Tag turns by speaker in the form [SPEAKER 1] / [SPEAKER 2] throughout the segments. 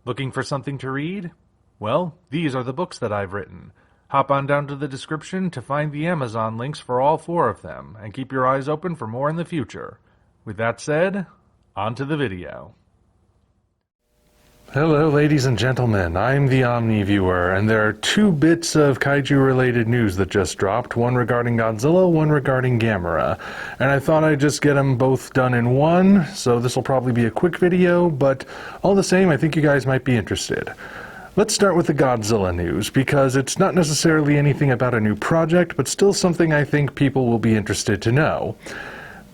[SPEAKER 1] Looking for something to read? Well, these are the books that I've written. Hop on down to the description to find the Amazon links for all 4 of them, and keep your eyes open for more in the future. With that said, on to the video. Hello ladies and gentlemen, I'm the Omni viewer, and there are 2 bits of kaiju related news that just dropped, one regarding Godzilla, one regarding Gamera. And I thought I'd just get them both done in one, so this will probably be a quick video, but all the same I think you guys might be interested. Let's start with the Godzilla news, because it's not necessarily anything about a new project, but still something I think people will be interested to know.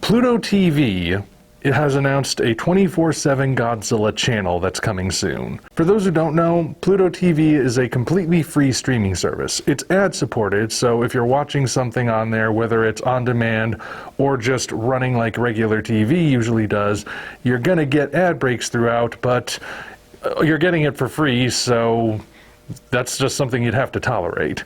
[SPEAKER 1] Pluto TV has announced a 24/7 Godzilla channel that's coming soon. For those who don't know, Pluto TV is a completely free streaming service. It's ad-supported, so if you're watching something on there, whether it's on demand or just running like regular TV usually does, you're gonna get ad breaks throughout, but you're getting it for free, so that's just something you'd have to tolerate.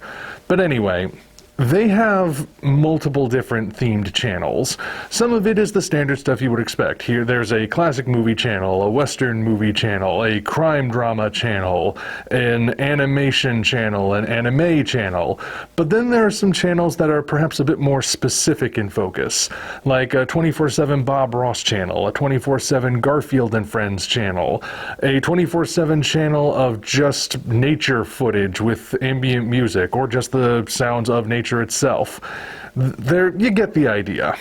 [SPEAKER 1] But anyway, they have multiple different themed channels. Some of it is the standard stuff you would expect. Here there's a classic movie channel, a western movie channel, a crime drama channel, an animation channel, an anime channel. But then there are some channels that are perhaps a bit more specific in focus, like a 24/7 Bob Ross channel, a 24/7 Garfield and Friends channel, a 24/7 channel of just nature footage with ambient music, or just the sounds of nature itself. There, you get the idea.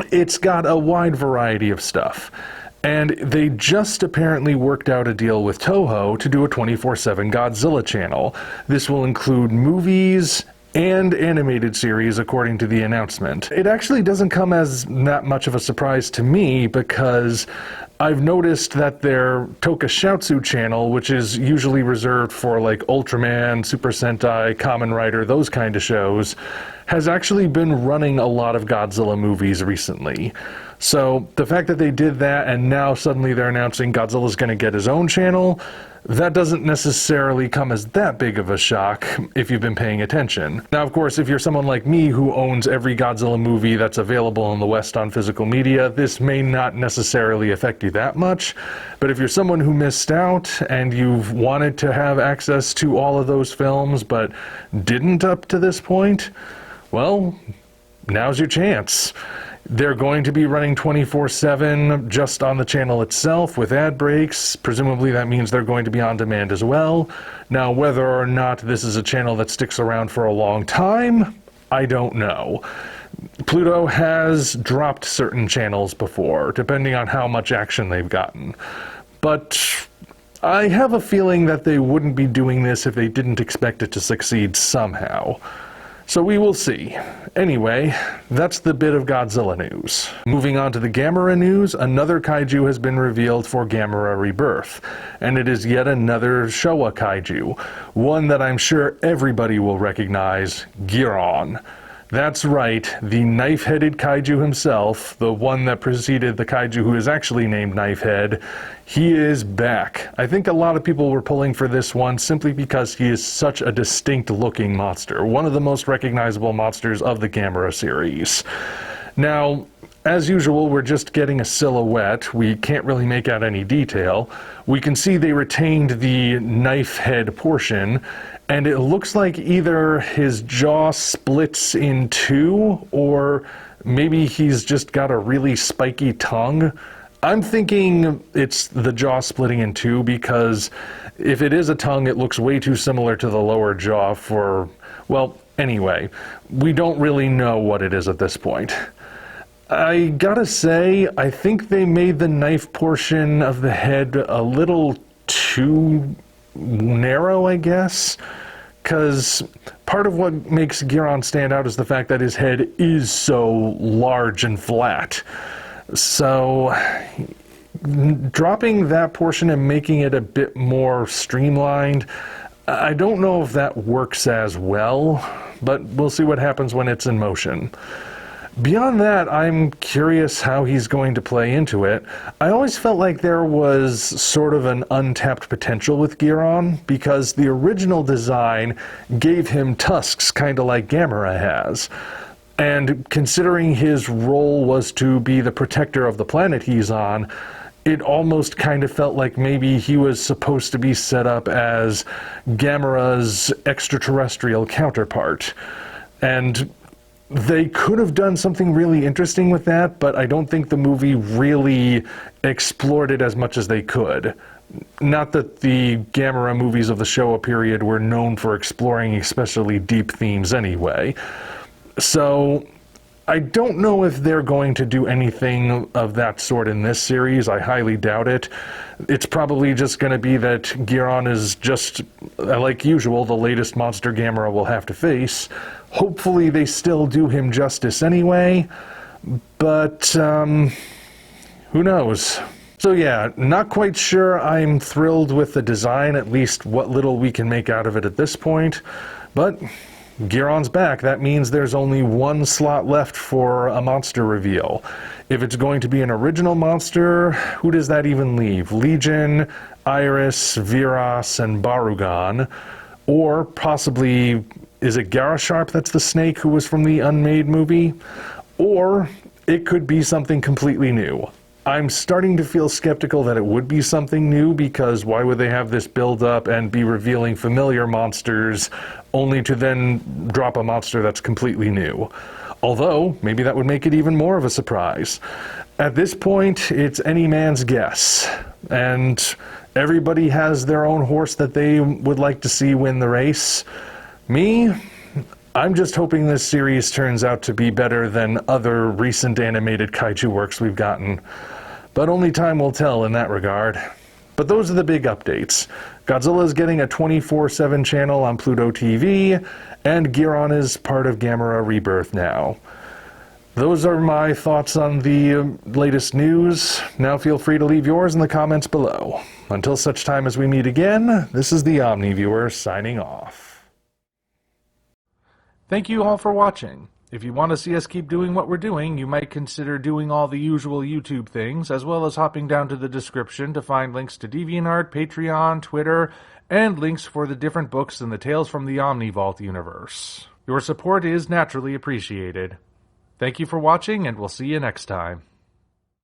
[SPEAKER 1] It's got a wide variety of stuff. And they just apparently worked out a deal with Toho to do a 24/7 Godzilla channel. This will include movies and animated series, according to the announcement. It actually doesn't come as that much of a surprise to me, because I've noticed that their Tokusatsu channel, which is usually reserved for like Ultraman, Super Sentai, Kamen Rider, those kind of shows, has actually been running a lot of Godzilla movies recently. So the fact that they did that and now suddenly they're announcing Godzilla's going to get his own channel, that doesn't necessarily come as that big of a shock if you've been paying attention. Now, of course, if you're someone like me who owns every Godzilla movie that's available in the West on physical media, this may not necessarily affect you that much. But if you're someone who missed out and you've wanted to have access to all of those films but didn't up to this point, well, now's your chance. They're going to be running 24/7 just on the channel itself with ad breaks. Presumably that means they're going to be on demand as well. Now, whether or not this is a channel that sticks around for a long time, I don't know. Pluto has dropped certain channels before, depending on how much action they've gotten. But I have a feeling that they wouldn't be doing this if they didn't expect it to succeed somehow. So we will see. Anyway, that's the bit of Godzilla news. Moving on to the Gamera news, another kaiju has been revealed for Gamera Rebirth, and it is yet another Showa kaiju, one that I'm sure everybody will recognize, Guiron. That's right, the knife-headed kaiju himself, the one that preceded the kaiju who is actually named Knifehead, he is back. I think a lot of people were pulling for this one simply because he is such a distinct-looking monster, one of the most recognizable monsters of the Gamera series. Now, as usual, we're just getting a silhouette. We can't really make out any detail. We can see they retained the knife head portion, and it looks like either his jaw splits in 2, or maybe he's just got a really spiky tongue. I'm thinking it's the jaw splitting in 2, because if it is a tongue, it looks way too similar to the lower jaw for, well, anyway, we don't really know what it is at this point. I gotta say, I think they made the knife portion of the head a little too narrow, I guess, because part of what makes Guiron stand out is the fact that his head is so large and flat. So dropping that portion and making it a bit more streamlined, I don't know if that works as well, but we'll see what happens when it's in motion. Beyond that, I'm curious how he's going to play into it. I always felt like there was sort of an untapped potential with Guiron, because the original design gave him tusks kind of like Gamera has. And considering his role was to be the protector of the planet he's on, it almost kind of felt like maybe he was supposed to be set up as Gamera's extraterrestrial counterpart. And they could have done something really interesting with that, but I don't think the movie really explored it as much as they could. Not that the Gamera movies of the Showa period were known for exploring especially deep themes anyway. So I don't know if they're going to do anything of that sort in this series. I highly doubt it. It's probably just going to be that Guiron is just, like usual, the latest monster Gamera will have to face. Hopefully they still do him justice anyway, but who knows? So yeah, not quite sure I'm thrilled with the design, at least what little we can make out of it at this point, but Guiron's back. That means there's only one slot left for a monster reveal. If it's going to be an original monster, who does that even leave? Legion, Iris, Viras, and Barugan. Or possibly, is it Garasharp that's the snake who was from the Unmade movie? Or it could be something completely new. I'm starting to feel skeptical that it would be something new, because why would they have this build up and be revealing familiar monsters only to then drop a monster that's completely new? Although, maybe that would make it even more of a surprise. At this point, it's any man's guess, and everybody has their own horse that they would like to see win the race. Me? I'm just hoping this series turns out to be better than other recent animated kaiju works we've gotten. But only time will tell in that regard. But those are the big updates. Godzilla is getting a 24/7 channel on Pluto TV, and Guiron is part of Gamera Rebirth now. Those are my thoughts on the latest news. Now feel free to leave yours in the comments below. Until such time as we meet again, this is the Omni Viewer signing off. Thank you all for watching. If you want to see us keep doing what we're doing, you might consider doing all the usual YouTube things, as well as hopping down to the description to find links to DeviantArt, Patreon, Twitter, and links for the different books in the Tales from the Omni Vault universe. Your support is naturally appreciated. Thank you for watching, and we'll see you next time.